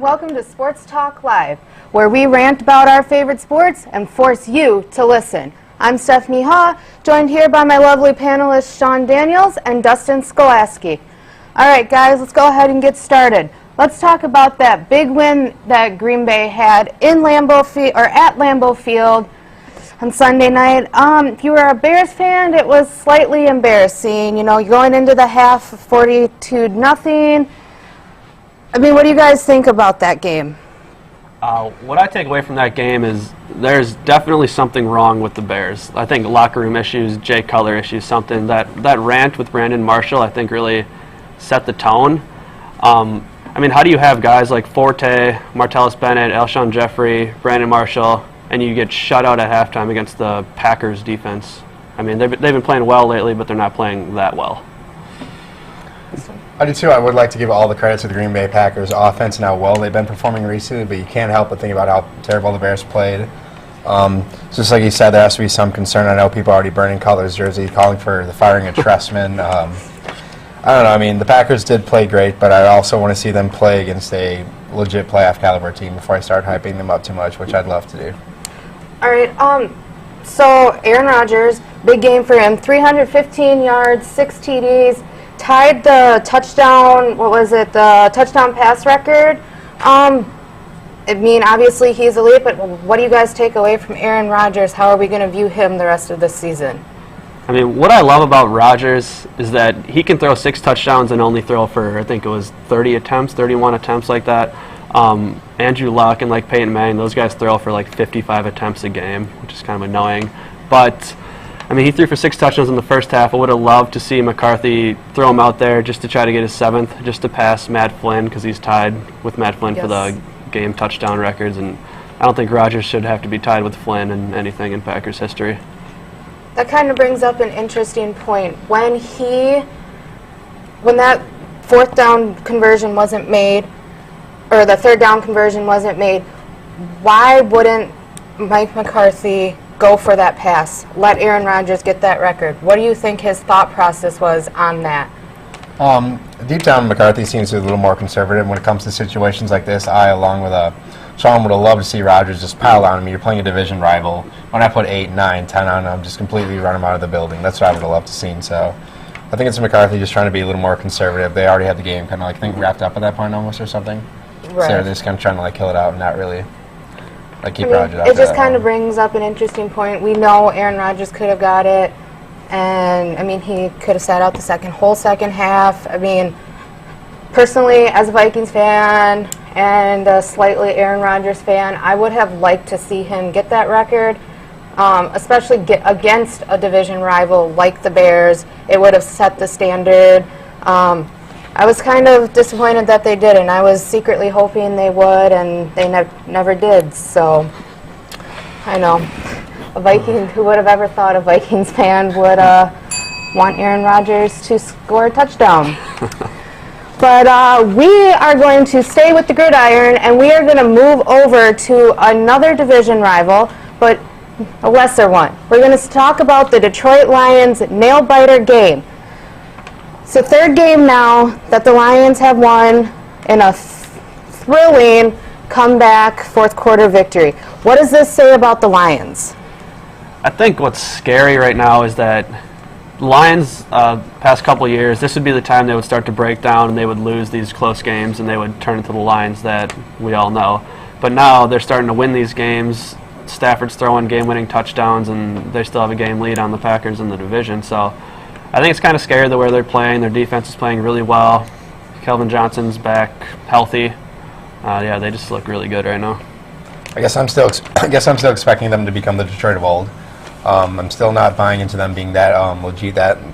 welcome to Sports Talk Live, where we rant about our favorite sports and force you to listen. I'm Stephanie Haugh, joined here by my lovely panelists Sean Dainels and Dustin Skolaski. All right, guys, let's go ahead and get started. Let's talk about that big win that Green Bay had in Lambeau Field, or at Lambeau Field on Sunday night. If you were a Bears fan, it was slightly embarrassing. You know, you're going into the half 42-0. I mean, what do you guys think about that game? What I take away from that game is there's definitely something wrong with the Bears. I think locker room issues, Jay Cutler issues, something that rant with Brandon Marshall, I think, really set the tone. I mean, how do you have guys like Forte, Martellus Bennett, Alshon Jeffrey, Brandon Marshall, and you get shut out at halftime against the Packers defense? I mean, they've been playing well lately, but they're not playing that well. I do too. I would like to give all the credit to the Green Bay Packers offense and how well they've been performing recently, but you can't help but think about how terrible the Bears played. Just like you said, there has to be some concern. I know people are already burning Cutler's jersey, calling for the firing of Trestman. I don't know. I mean, the Packers did play great, but I also want to see them play against a legit playoff caliber team before I start hyping them up too much, which I'd love to do. All right. So Aaron Rodgers, big game for him. 315 yards, 6 TDs. Tied the touchdown, the touchdown pass record. I mean, obviously he's elite, but what do you guys take away from Aaron Rodgers? How are we going to view him the rest of this season? I mean, what I love about Rodgers is that he can throw 6 touchdowns and only throw for, I think it was 31 attempts like that. Andrew Luck and like Peyton Manning, those guys throw for like 55 attempts a game, which is kind of annoying. But I mean, he threw for 6 touchdowns in the first half. I would have loved to see McCarthy throw him out there just to try to get his 7th, just to pass Matt Flynn, because he's tied with Matt Flynn for the game touchdown records. And I don't think Rodgers should have to be tied with Flynn in anything in Packers history. That kind of brings up an interesting point. When that 4th down conversion wasn't made, or the 3rd down conversion wasn't made, why wouldn't Mike McCarthy go for that pass, let Aaron Rodgers get that record? What do you think his thought process was on that? Deep down, McCarthy seems to be a little more conservative when it comes to situations like this. I, along with Sean, would have loved to see Rodgers just pile on him. You're playing a division rival. When I put 8, 9, 10 on him, just completely run him out of the building. That's what I would have loved to see. So I think it's McCarthy just trying to be a little more conservative. They already had the game kind of like wrapped up at that point almost or something. Right. So they're just kind of trying to like kill it out and not really keep Rodgers out. It just kind of brings up an interesting point. We know Aaron Rodgers could have got it, and I mean, he could have sat out the whole second half. I mean, personally, as a Vikings fan and a slightly Aaron Rodgers fan, I would have liked to see him get that record, especially against a division rival like the Bears. It would have set the standard. I was kind of disappointed that they didn't. I was secretly hoping they would, and they never did. So, I know. Who would have ever thought a Vikings fan would want Aaron Rodgers to score a touchdown? But we are going to stay with the gridiron, and we are going to move over to another division rival, but a lesser one. We're going to talk about the Detroit Lions nail-biter game. It's the 3rd game now that the Lions have won in a thrilling comeback 4th quarter victory. What does this say about the Lions? I think what's scary right now is that Lions, past couple years, this would be the time they would start to break down and they would lose these close games and they would turn into the Lions that we all know. But now they're starting to win these games. Stafford's throwing game-winning touchdowns and they still have a game lead on the Packers in the division. So I think it's kind of scary the way they're playing. Their defense is playing really well. Kelvin Johnson's back healthy. Yeah, they just look really good right now. I guess I'm still expecting them to become the Detroit of old. I'm still not buying into them being that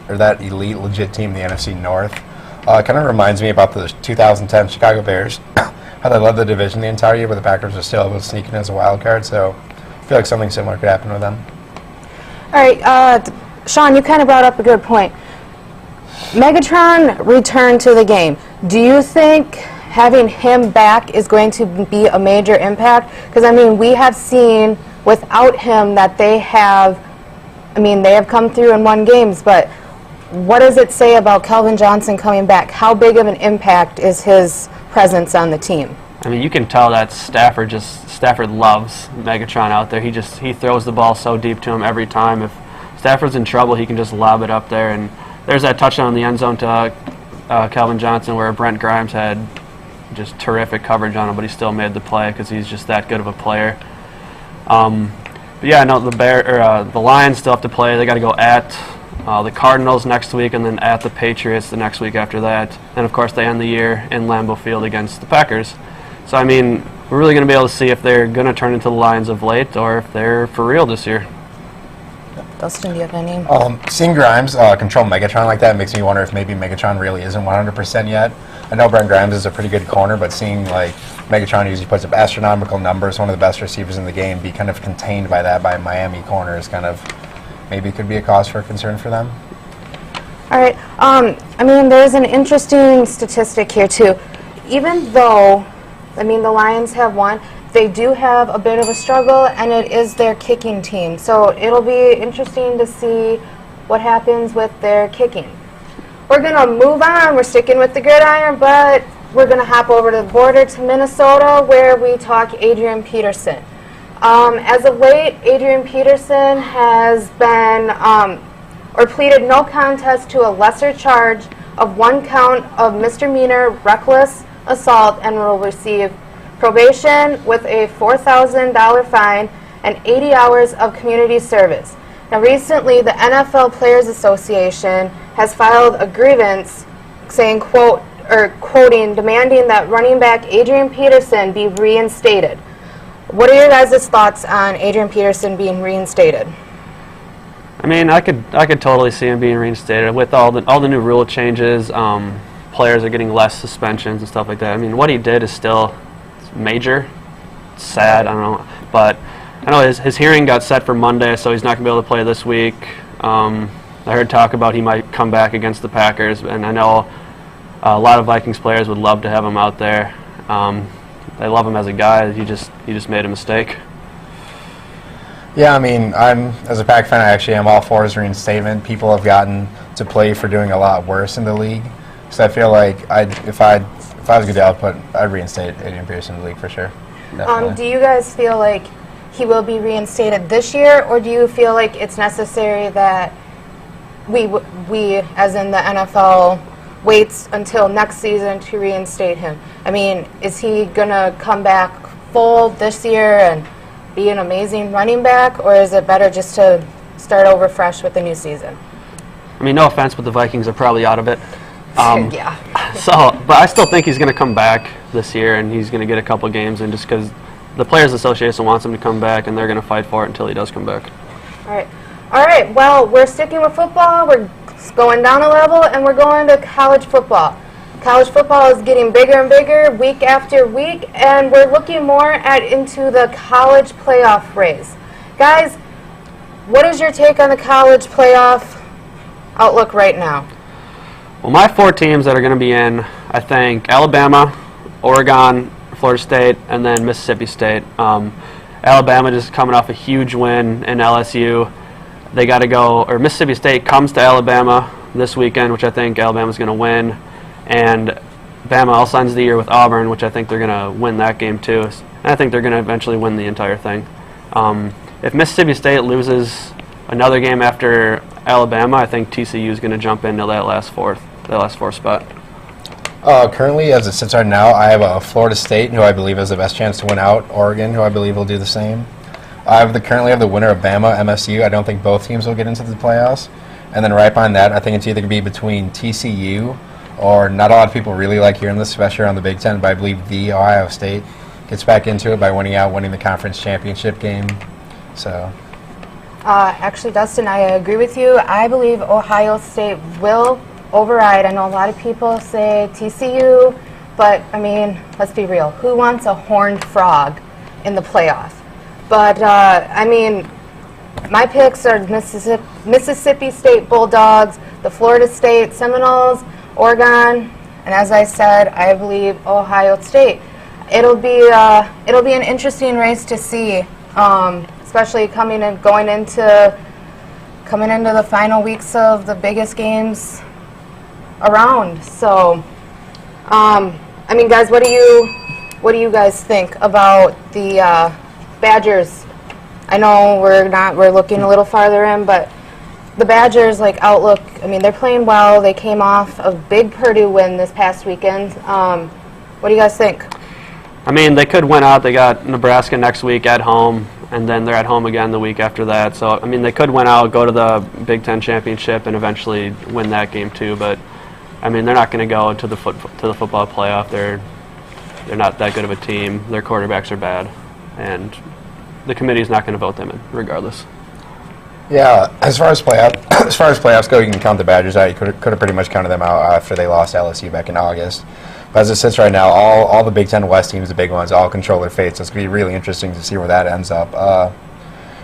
that elite, legit team in the NFC North. It kind of reminds me about the 2010 Chicago Bears, how they led the division the entire year, but the Packers are still able to sneak in as a wild card. So I feel like something similar could happen with them. All right, Sean, you kind of brought up a good point. Megatron returned to the game. Do you think having him back is going to be a major impact? Because, I mean, we have seen without him that they have come through and won games, but what does it say about Kelvin Johnson coming back? How big of an impact is his presence on the team? I mean, you can tell that Stafford loves Megatron out there. He throws the ball so deep to him every time. If Stafford's in trouble, he can just lob it up there. And there's that touchdown in the end zone to Calvin Johnson where Brent Grimes had just terrific coverage on him, but he still made the play because he's just that good of a player. But yeah, no, the Lions still have to play. They got to go at the Cardinals next week, and then at the Patriots the next week after that. And of course, they end the year in Lambeau Field against the Packers. So I mean, we're really going to be able to see if they're going to turn into the Lions of late or if they're for real this year. Dustin, do you have any? Seeing Grimes control Megatron like that makes me wonder if maybe Megatron really isn't 100% yet. I know Brent Grimes is a pretty good corner, but seeing like Megatron usually puts up astronomical numbers, one of the best receivers in the game, be kind of contained by that by Miami corners, kind of maybe could be a cause for concern for them. All right. I mean, there's an interesting statistic here too. Even though, I mean, the Lions have won, they do have a bit of a struggle, and it is their kicking team. So it'll be interesting to see what happens with their kicking. We're going to move on. We're sticking with the gridiron, but we're going to hop over to the border to Minnesota where we talk Adrian Peterson. As of late, Adrian Peterson has been or pleaded no contest to a lesser charge of 1 count of misdemeanor reckless assault and will receive probation with a $4,000 fine and 80 hours of community service. Now recently, the NFL Players Association has filed a grievance saying, quote, or quoting, demanding that running back Adrian Peterson be reinstated. What are your guys' thoughts on Adrian Peterson being reinstated? I mean, I could totally see him being reinstated with all the new rule changes. Players are getting less suspensions and stuff like that. I mean, what he did is still major. It's sad, I don't know, but I know his hearing got set for Monday, so he's not going to be able to play this week. I heard talk about he might come back against the Packers, and I know a lot of Vikings players would love to have him out there. They love him as a guy. He just made a mistake. Yeah, I mean, as a Pack fan, I actually am all for his reinstatement. People have gotten to play for doing a lot worse in the league, so I feel like if I was a good output, I'd reinstate Adrian Peterson in the league for sure. Do you guys feel like he will be reinstated this year, or do you feel like it's necessary that we as in the NFL, waits until next season to reinstate him? I mean, is he going to come back full this year and be an amazing running back, or is it better just to start over fresh with the new season? I mean, no offense, but the Vikings are probably out of it. Yeah. But I still think he's going to come back this year, and he's going to get a couple games in just because the Players Association wants him to come back, and they're going to fight for it until he does come back. All right. Well, we're sticking with football. We're going down a level, and we're going to college football. College football is getting bigger and bigger week after week, and we're looking more into the college playoff race. Guys, what is your take on the college playoff outlook right now? Well, my 4 teams that are going to be in, I think Alabama, Oregon, Florida State, and then Mississippi State. Alabama just coming off a huge win in LSU. They got to go, or Mississippi State comes to Alabama this weekend, which I think Alabama's going to win. And Bama also ends the year with Auburn, which I think they're going to win that game too. And I think they're going to eventually win the entire thing. If Mississippi State loses another game after Alabama, I think TCU is going to jump into that last fourth spot. Currently, as it sits right now, I have Florida State, who I believe has the best chance to win out. Oregon, who I believe will do the same. I currently have the winner of Bama, MSU. I don't think both teams will get into the playoffs. And then right behind that, I think it's either going to be between TCU or not a lot of people really like hearing this, especially around the Big Ten, but I believe the Ohio State gets back into it by winning the conference championship game. So, actually, Dustin, I agree with you. I believe Ohio State will override. I know a lot of people say TCU, but, I mean, let's be real. Who wants a horned frog in the playoff? But, I mean, my picks are Mississippi State Bulldogs, the Florida State Seminoles, Oregon, and as I said, I believe Ohio State. It'll be an interesting race to see, especially going into the final weeks of the biggest games around. So, I mean, guys, what do what do you guys think about the Badgers? I know we're looking a little farther in, but the Badgers, like, outlook, I mean, they're playing well. They came off a big Purdue win this past weekend. What do you guys think? I mean, they could win out. They got Nebraska next week at home, and then they're at home again the week after that. So, I mean, they could win out, go to the Big Ten championship, and eventually win that game too. But, I mean, they're not going to go to the football playoff. They're not that good of a team. Their quarterbacks are bad, and the committee is not going to vote them in regardless. Yeah, as far as playoffs go, you can count the Badgers out. You could have pretty much counted them out after they lost to LSU back in August. But as it sits right now, all the Big Ten West teams, the big ones, all control their fate. So it's going to be really interesting to see where that ends up.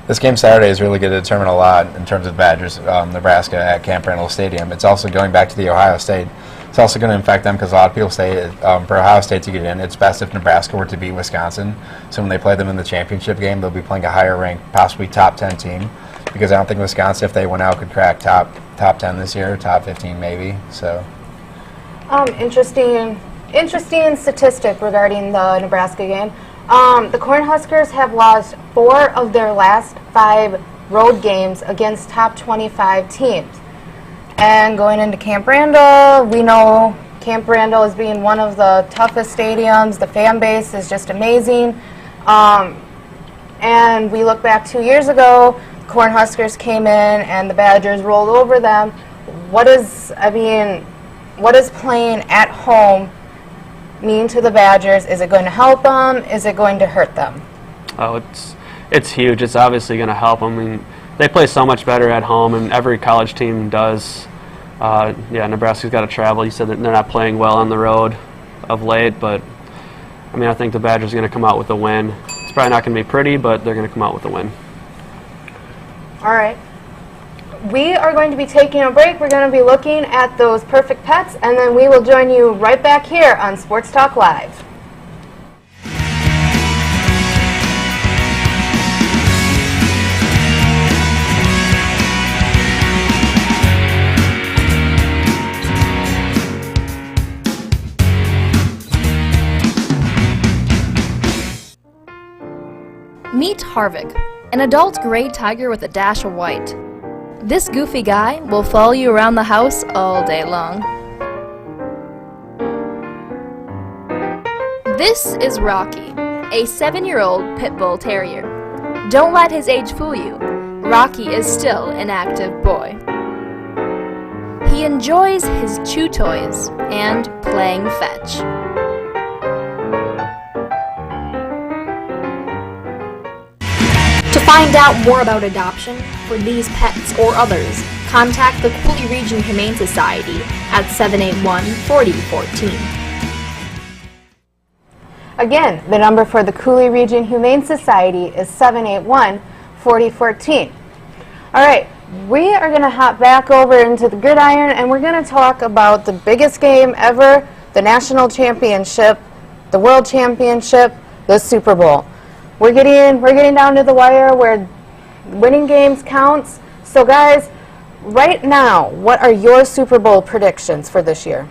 This game Saturday is really going to determine a lot in terms of Badgers, Nebraska at Camp Randall Stadium. It's also going back to the Ohio State. It's also going to impact them because a lot of people say for Ohio State to get in, it's best if Nebraska were to beat Wisconsin. So when they play them in the championship game, they'll be playing a higher ranked, possibly top 10 team. Because I don't think Wisconsin, if they went out, could crack top 10 this year, top 15 maybe. So, interesting statistic regarding the Nebraska game. The Cornhuskers have lost 4 of their last 5 road games against top 25 teams. And going into Camp Randall, we know Camp Randall as being one of the toughest stadiums. The fan base is just amazing. And we look back 2 years ago, Cornhuskers came in and the Badgers rolled over them. What does playing at home mean to the Badgers? Is it going to help them? Is it going to hurt them? Oh, it's huge. It's obviously going to help them. I mean, they play so much better at home, and every college team does. Nebraska's got to travel. You said that they're not playing well on the road of late, but I mean, I think the Badgers are going to come out with a win. It's probably not going to be pretty, but they're going to come out with a win. All right. We are going to be taking a break. We're going to be looking at those perfect pets, and then we will join you right back here on Sports Talk Live. Meet Harvick, an adult gray tiger with a dash of white. This goofy guy will follow you around the house all day long. This is Rocky, a 7-year-old pit bull terrier. Don't let his age fool you. Rocky is still an active boy. He enjoys his chew toys and playing fetch. To find out more about adoption for these pets or others, contact the Cooley Region Humane Society at 781-4014. Again, the number for the Cooley Region Humane Society is 781-4014. All right, we are going to hop back over into the gridiron, and we're going to talk about the biggest game ever, the national championship, the world championship, the Super Bowl. We're getting down to the wire where winning games counts. So guys, right now, what are your Super Bowl predictions for this year?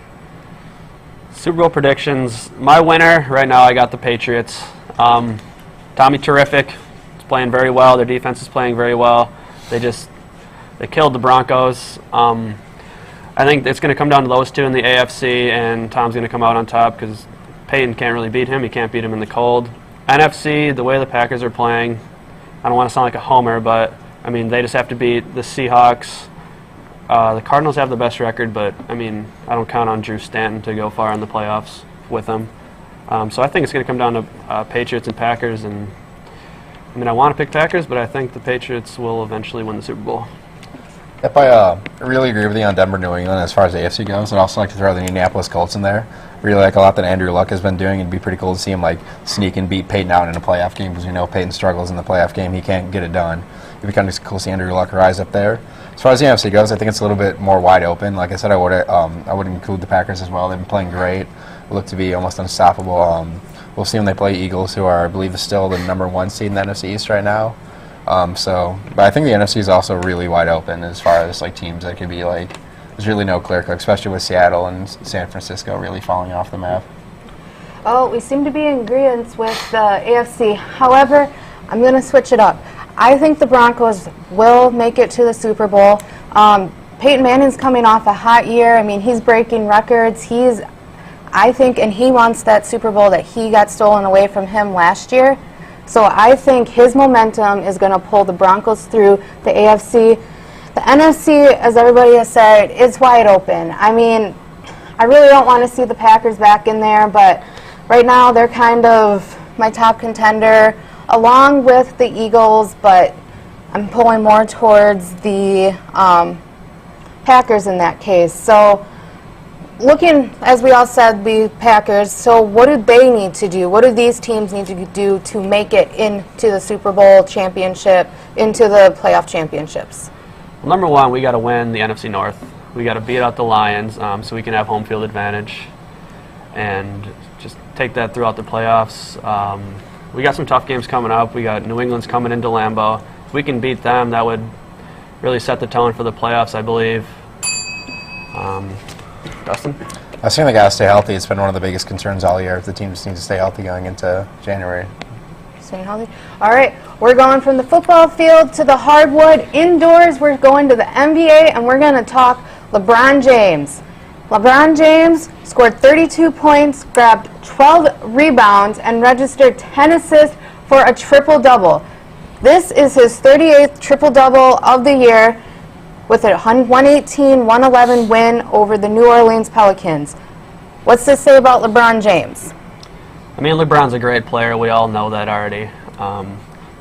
Super Bowl predictions. My winner right now, I got the Patriots. Tommy Terrific is playing very well. Their defense is playing very well. They killed the Broncos. I think it's going to come down to those two in the AFC, and Tom's going to come out on top because Peyton can't really beat him. He can't beat him in the cold. NFC, the way the Packers are playing, I don't want to sound like a homer, but I mean, they just have to beat the Seahawks. The Cardinals have the best record, but I mean, I don't count on Drew Stanton to go far in the playoffs with them. So I think it's going to come down to Patriots and Packers, and I mean, I want to pick Packers, but I think the Patriots will eventually win the Super Bowl. Yep, I really agree with you on Denver, New England as far as the AFC goes. I'd also like to throw the Indianapolis Colts in there. Really like a lot that Andrew Luck has been doing. It'd be pretty cool to see him like sneak and beat Peyton out in a playoff game, because we know Peyton struggles in the playoff game. He can't get it done. It'd be kind of cool to see Andrew Luck rise up there. As far as the NFC goes, I think it's a little bit more wide open. Like I said, I would include the Packers as well. They've been playing great. Look to be almost unstoppable. We'll see when they play Eagles, who are, I believe, is still the #1 seed in the NFC East right now. But I think the NFC is also really wide open as far as like teams that could be like. There's really no clear cut, especially with Seattle and San Francisco really falling off the map. Well, we seem to be in agreement with the AFC. However, I'm going to switch it up. I think the Broncos will make it to the Super Bowl. Peyton Manning's coming off a hot year. I mean, he's breaking records. I think, and he wants that Super Bowl that he got stolen away from him last year. So I think his momentum is going to pull the Broncos through the AFC. The NFC, as everybody has said, is wide open. I mean, I really don't want to see the Packers back in there, but right now they're kind of my top contender, along with the Eagles, but I'm pulling more towards the Packers in that case. So looking, as we all said, the Packers, so what do they need to do? What do these teams need to do to make it into the Super Bowl championship, into the playoff championships? Well, number one, we got to win the NFC North. We got to beat out the Lions so we can have home field advantage and just take that throughout the playoffs. We got some tough games coming up. We got New England's coming into Lambeau. If we can beat them, that would really set the tone for the playoffs, I believe. Dustin? I think they got to stay healthy. It's been one of the biggest concerns all year. The team just needs to stay healthy going into January. Staying healthy. All right, we're going from the football field to the hardwood. Indoors, we're going to the NBA, and we're going to talk LeBron James. LeBron James scored 32 points, grabbed 12 rebounds, and registered 10 assists for a triple-double. This is his 38th triple-double of the year, with a 118-111 win over the New Orleans Pelicans. What's this say about LeBron James? I mean, LeBron's a great player. We all know that already.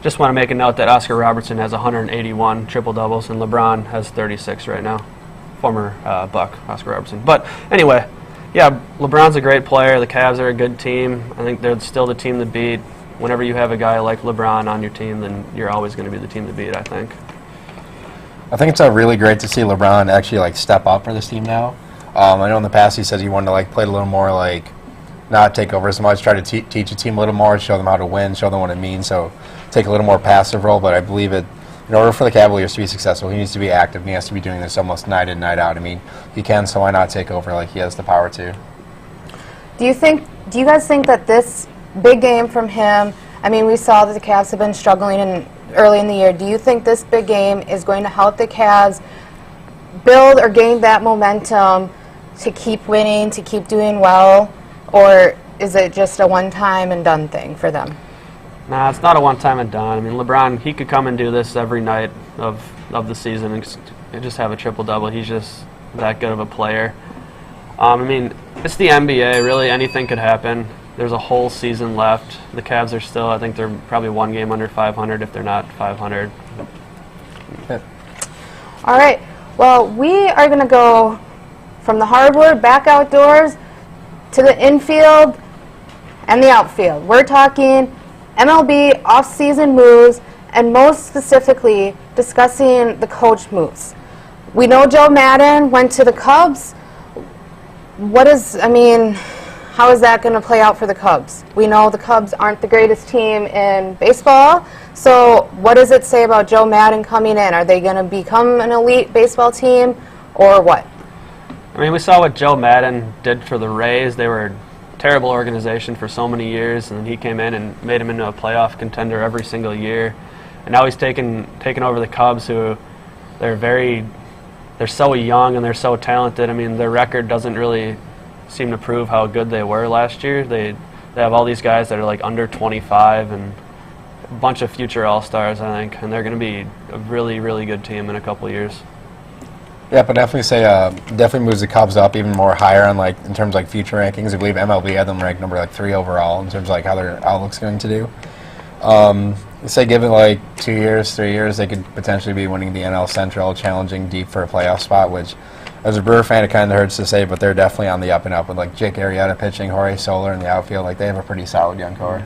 Just want to make a note that Oscar Robertson has 181 triple-doubles, and LeBron has 36 right now. Former Buck, Oscar Robertson. But anyway, yeah, LeBron's a great player. The Cavs are a good team. I think they're still the team to beat. Whenever you have a guy like LeBron on your team, then you're always going to be the team to beat, I think. I think it's really great to see LeBron actually step up for this team now. I know in the past he said he wanted to play it a little more not take over as much, try to teach a team a little more, show them how to win, show them what it means. So take a little more passive role. But I believe in order for the Cavaliers to be successful, he needs to be active. And he has to be doing this almost night in, night out. I mean, he can, so why not take over like he has the power to? Do you guys think that this big game from him, I mean, we saw that the Cavs have been struggling early in the year. Do you think this big game is going to help the Cavs build or gain that momentum to keep winning, to keep doing well, or is it just a one-time and done thing for them? Nah, it's not a one-time and done. I mean, LeBron, he could come and do this every night of the season and just have a triple-double. He's just that good of a player. I mean, it's the NBA. Really, anything could happen. There's a whole season left. The Cavs are still, I think they're probably one game under 500 if they're not 500. Yeah. All right. Well, we are going to go from the hardwood back outdoors to the infield and the outfield. We're talking MLB off-season moves and most specifically discussing the coach moves. We know Joe Madden went to the Cubs. How is that going to play out for the Cubs? We know the Cubs aren't the greatest team in baseball, so what does it say about Joe Madden coming in? Are they going to become an elite baseball team, or what? I mean, we saw what Joe Madden did for the Rays. They were a terrible organization for so many years, and he came in and made them into a playoff contender every single year. And now he's taken over the Cubs, who they're so young and they're so talented. I mean, their record doesn't really seem to prove how good they were last year. They have all these guys that are under 25 and a bunch of future All-Stars, I think, and they're going to be a really, really good team in a couple of years. Yeah, but definitely moves the Cubs up even more higher on in terms of future rankings. I believe MLB had them ranked number 3 overall in terms of how their outlook's going to do. Say given 2 years, 3 years, they could potentially be winning the NL Central, challenging deep for a playoff spot, which as a Brewer fan, it kind of hurts to say, but they're definitely on the up and up with Jake Arrieta pitching, Jorge Soler in the outfield. They have a pretty solid young core.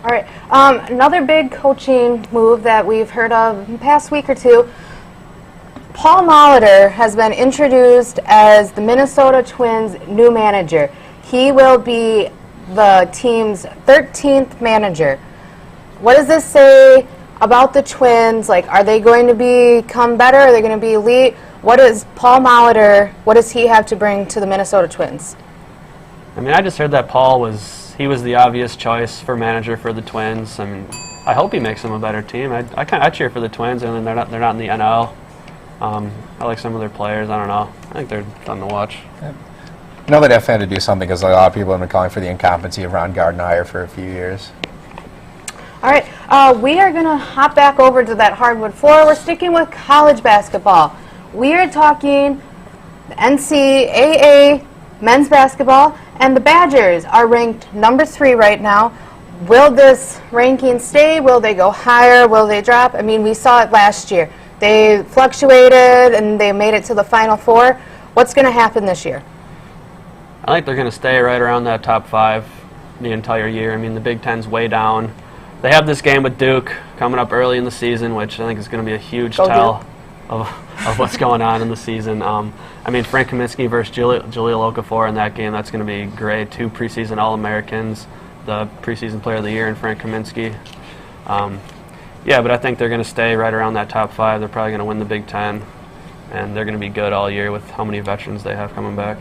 All right. Another big coaching move that we've heard of in the past week or two, Paul Molitor has been introduced as the Minnesota Twins' new manager. He will be the team's 13th manager. What does this say about the Twins? Are they going to become better? Are they going to be elite? What does Paul Molitor, what does he have to bring to the Minnesota Twins? I mean, I just heard that Paul was he was the obvious choice for manager for the Twins. I mean, I hope he makes them a better team. I cheer for the Twins, and then they're not in the NL. I like some of their players. I don't know. I think they're fun to watch. You know, they definitely had to do something because a lot of people have been calling for the incompetency of Ron Gardenhire for a few years. All right, we are going to hop back over to that hardwood floor. We're sticking with college basketball. We are talking NCAA men's basketball, and the Badgers are ranked number 3 right now. Will this ranking stay? Will they go higher? Will they drop? I mean, we saw it last year. They fluctuated, and they made it to the Final Four. What's going to happen this year? I think they're going to stay right around that top 5 the entire year. I mean, the Big Ten's way down. They have this game with Duke coming up early in the season, which I think is going to be a huge tell of what's going on in the season. I mean, Frank Kaminsky versus Julia Okafor in that game, that's going to be great. 2 preseason All-Americans, the preseason player of the year in Frank Kaminsky. Yeah, but I think they're going to stay right around that top 5. They're probably going to win the Big Ten, and they're going to be good all year with how many veterans they have coming back.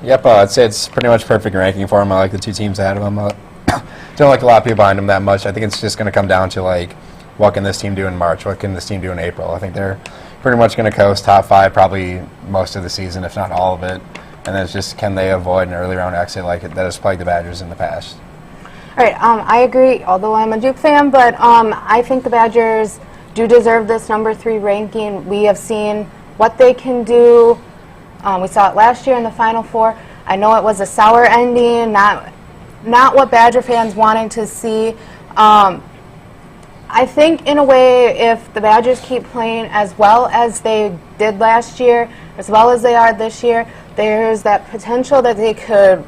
Yep, I'd say it's pretty much perfect ranking for them. I like the 2 teams ahead of them. Don't like a lot of people behind them that much. I think it's just going to come down to, like, what can this team do in March? What can this team do in April? I think they're pretty much going to coast top 5 probably most of the season, if not all of it. And then it's just, can they avoid an early round exit like that has plagued the Badgers in the past? All right, I agree, although I'm a Duke fan, but I think the Badgers do deserve this number 3 ranking. We have seen what they can do. We saw it last year in the Final Four. I know it was a sour ending, not what Badger fans wanted to see. I think, in a way, if the Badgers keep playing as well as they did last year, as well as they are this year, there's that potential that they could,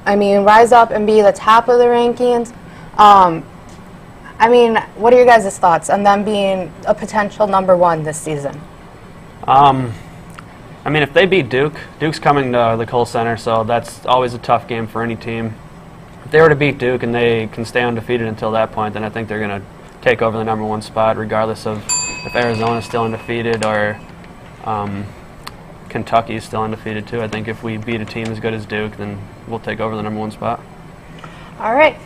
rise up and be the top of the rankings. What are your guys' thoughts on them being a potential number 1 this season? If they beat Duke, Duke's coming to the Kohl Center, so that's always a tough game for any team. If they were to beat Duke and they can stay undefeated until that point, then I think they're going to take over the number 1 spot, regardless of if Arizona's still undefeated or Kentucky's still undefeated too. I think if we beat a team as good as Duke, then we'll take over the number 1 spot. All right.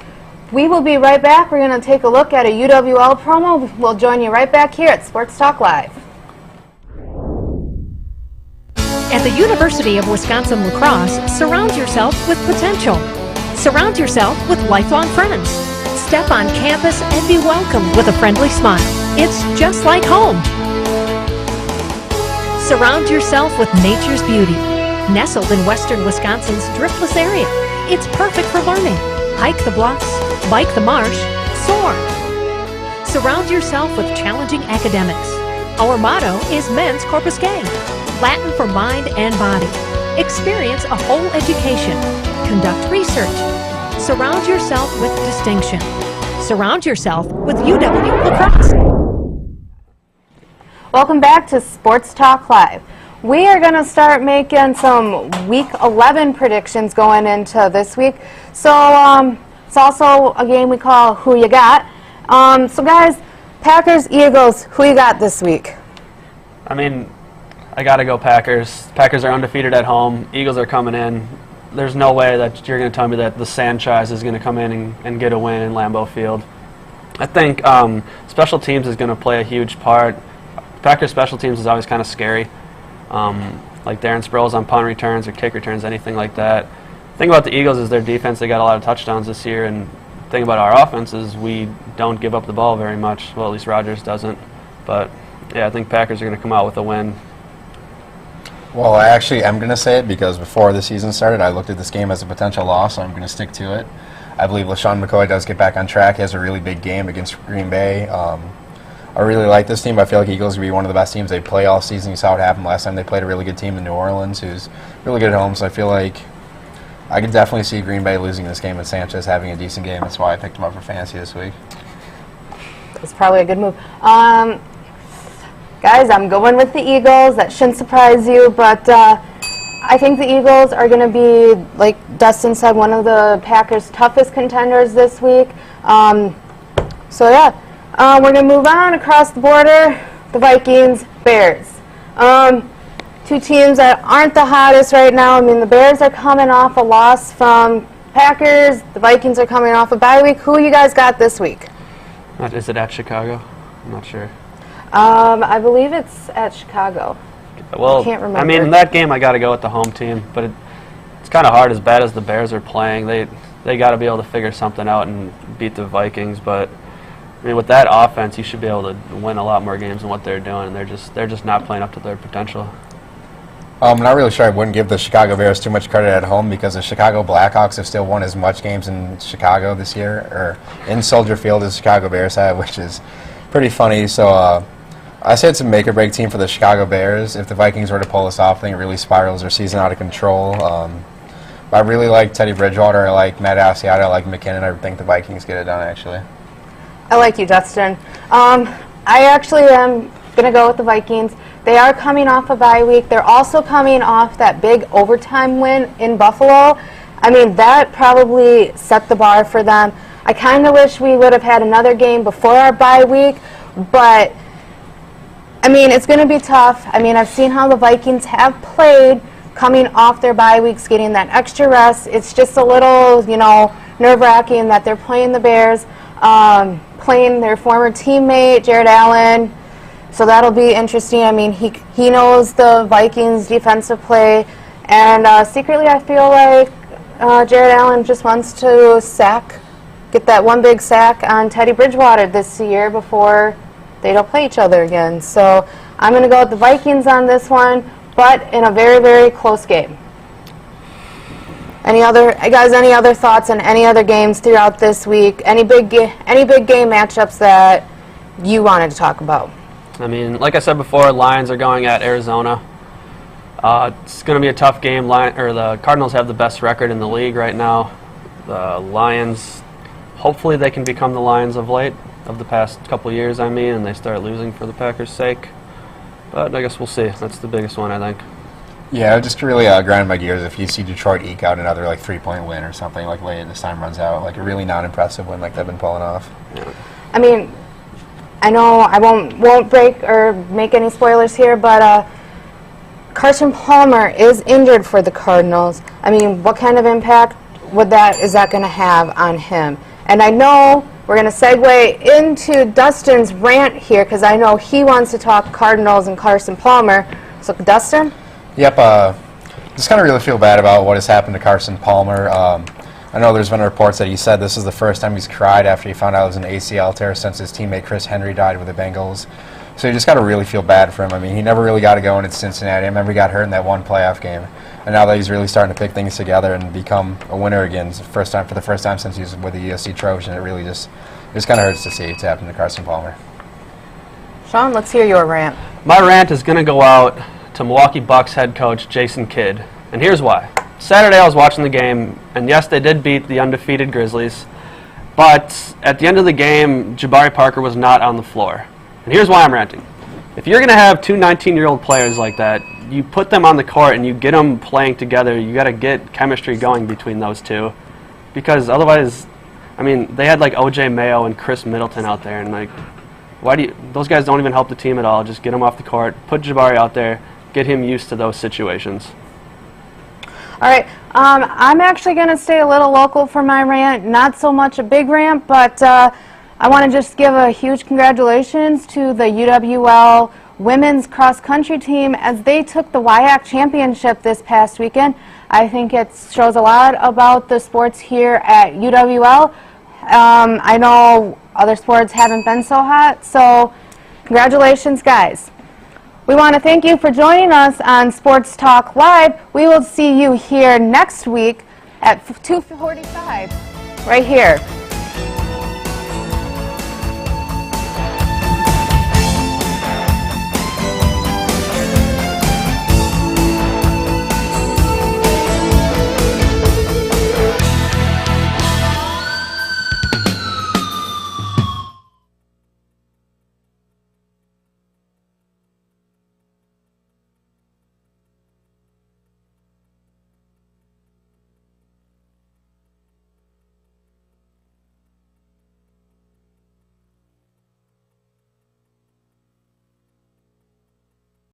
We will be right back. We're going to take a look at a UWL promo. We'll join you right back here at Sports Talk Live. At the University of Wisconsin-La Crosse, surround yourself with potential. Surround yourself with lifelong friends. Step on campus and be welcomed with a friendly smile. It's just like home. Surround yourself with nature's beauty. Nestled in western Wisconsin's driftless area, it's perfect for learning. Hike the bluffs, bike the marsh, soar. Surround yourself with challenging academics. Our motto is Men's Corpus Gay, Latin for mind and body. Experience a whole education. Conduct research. Surround yourself with distinction. Surround yourself with UW-La Crosse. Welcome back to Sports Talk Live. We are going to start making some Week 11 predictions going into this week. So it's also a game we call Who You Got. So guys, Packers, Eagles, who you got this week? I got to go Packers. Packers are undefeated at home. Eagles are coming in. There's no way that you're going to tell me that the Sanchez is going to come in and get a win in Lambeau Field. I think special teams is going to play a huge part. Packers special teams is always kind of scary. Like Darren Sproles on punt returns or kick returns, anything like that. The thing about the Eagles is their defense. They got a lot of touchdowns this year, and the thing about our offense is we don't give up the ball very much. Well, at least Rodgers doesn't. But, yeah, I think Packers are going to come out with a win. Well, I actually am going to say it because before the season started, I looked at this game as a potential loss, so I'm going to stick to it. I believe LaShawn McCoy does get back on track. He has a really big game against Green Bay. I really like this team. I feel like Eagles will be one of the best teams they play all season. You saw what happened last time. They played a really good team in New Orleans who's really good at home, so I feel like I could definitely see Green Bay losing this game and Sanchez having a decent game. That's why I picked him up for fantasy this week. That's probably a good move. Guys, I'm going with the Eagles. That shouldn't surprise you, but I think the Eagles are going to be, like Dustin said, one of the Packers' toughest contenders this week. We're going to move on across the border. The Vikings, Bears. Two teams that aren't the hottest right now. The Bears are coming off a loss from Packers, the Vikings are coming off a bye week. Who you guys got this week? Is it at Chicago? I'm not sure. I believe it's at Chicago. Well, I can't remember. I mean, in that game, I got to go with the home team, but it's kind of hard. As bad as the Bears are playing, they got to be able to figure something out and beat the Vikings. But I mean, with that offense, you should be able to win a lot more games than what they're doing, and they're just not playing up to their potential. I'm not really sure I wouldn't give the Chicago Bears too much credit at home because the Chicago Blackhawks have still won as much games in Chicago this year, or in Soldier Field as the Chicago Bears have, which is pretty funny. So I say it's a make-or-break team for the Chicago Bears. If the Vikings were to pull this off, I think it really spirals their season out of control. But I really like Teddy Bridgewater. I like Matt Asiata. I like McKinnon. I think the Vikings get it done, actually. I like you, Dustin. I actually am going to go with the Vikings. They are coming off a bye week. They're also coming off that big overtime win in Buffalo. I mean, that probably set the bar for them. I kind of wish we would have had another game before our bye week, but, I mean, it's going to be tough. I mean, I've seen how the Vikings have played coming off their bye weeks, getting that extra rest. It's just a little, nerve-wracking that they're playing the Bears, playing their former teammate, Jared Allen. So that'll be interesting. I mean, he knows the Vikings' defensive play, and secretly I feel like Jared Allen just wants to get that one big sack on Teddy Bridgewater this year before they don't play each other again. So I'm going to go with the Vikings on this one, but in a very, very close game. Any other thoughts on any other games throughout this week? Any big game matchups that you wanted to talk about? I mean, like I said before, Lions are going at Arizona. It's going to be a tough game. The Cardinals have the best record in the league right now. The Lions, hopefully they can become the Lions of the past couple of years, and they start losing for the Packers' sake. But I guess we'll see. That's the biggest one, I think. Yeah, it just really grind my gears if you see Detroit eke out another 3-point win or something late as time runs out, a really non-impressive win like they've been pulling off. Yeah. I mean, I know I won't break or make any spoilers here, but Carson Palmer is injured for the Cardinals. I mean, what kind of impact is that going to have on him? And I know we're going to segue into Dustin's rant here because I know he wants to talk Cardinals and Carson Palmer. So, Dustin? Yep. Just kind of really feel bad about what has happened to Carson Palmer. I know there's been reports that he said this is the first time he's cried after he found out it was an ACL tear since his teammate Chris Henry died with the Bengals. So you just got to really feel bad for him. I mean, he never really got to go in at Cincinnati. I remember he got hurt in that one playoff game. And now that he's really starting to pick things together and become a winner again, it's for the first time since he was with the USC Trojan, it just kind of hurts to see it's happened to Carson Palmer. Sean, let's hear your rant. My rant is going to go out to Milwaukee Bucks head coach Jason Kidd. And here's why. Saturday I was watching the game, and yes, they did beat the undefeated Grizzlies, but at the end of the game, Jabari Parker was not on the floor. And here's why I'm ranting. If you're going to have two 19-year-old players like that, you put them on the court and you get them playing together. You got to get chemistry going between those two, because otherwise, I mean, they had O.J. Mayo and Chris Middleton out there, and those guys don't even help the team at all. Just get them off the court, put Jabari out there, get him used to those situations. All right, I'm actually going to stay a little local for my rant. Not so much a big rant, but I want to just give a huge congratulations to the UWL women's cross-country team as they took the WIAC championship this past weekend. I think it shows a lot about the sports here at UWL. I know other sports haven't been so hot, so congratulations, guys. We want to thank you for joining us on Sports Talk Live. We will see you here next week at 2:45 right here.